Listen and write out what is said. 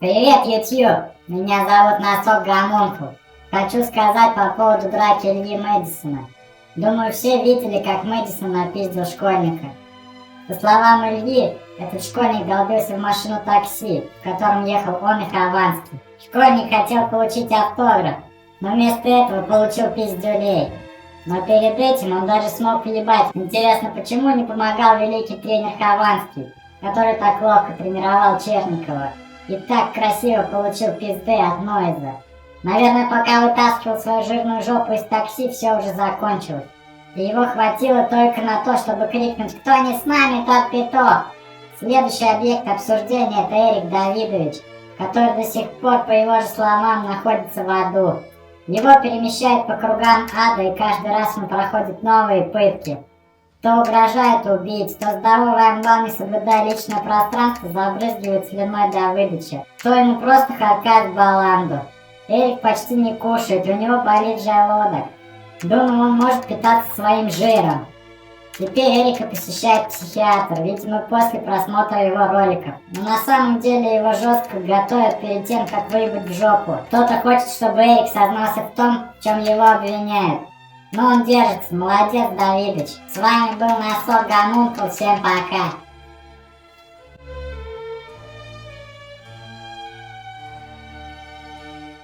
Привет, YouTube! Меня зовут Носок Гомункул. Хочу сказать по поводу драки Ильи Мэдисона. Думаю, все видели, как Мэдисон напиздил школьника. По словам Ильи, этот школьник долбился в машину такси, в котором ехал он и Хованский. Школьник хотел получить автограф, но вместо этого получил пиздюлей. Но перед этим он даже смог въебать. Интересно, почему не помогал великий тренер Хованский, который так ловко тренировал Черникова и так красиво получил пизды от Нойза? Наверное, пока вытаскивал свою жирную жопу из такси, все уже закончилось. И его хватило только на то, чтобы крикнуть: «Кто не с нами, тот петух!». Следующий объект обсуждения — это Эрик Давидович, который до сих пор, по его же словам, находится в аду. Его перемещают по кругам ада, и каждый раз он проходит новые пытки. То угрожает убить, то здоровый амбал, не соблюдая личное пространство, забрызгивает слюной до выдачи, то ему просто харкает баланду. Эрик почти не кушает, у него болит желудок. Думаю, он может питаться своим жиром. Теперь Эрика посещает психиатр, видимо, после просмотра его роликов. Но на самом деле его жестко готовят перед тем, как выебать в жопу. Кто-то хочет, чтобы Эрик сознался в том, в чем его обвиняют. Но он держится. Молодец, Давидыч. С вами был Носок Гомункул. Всем пока.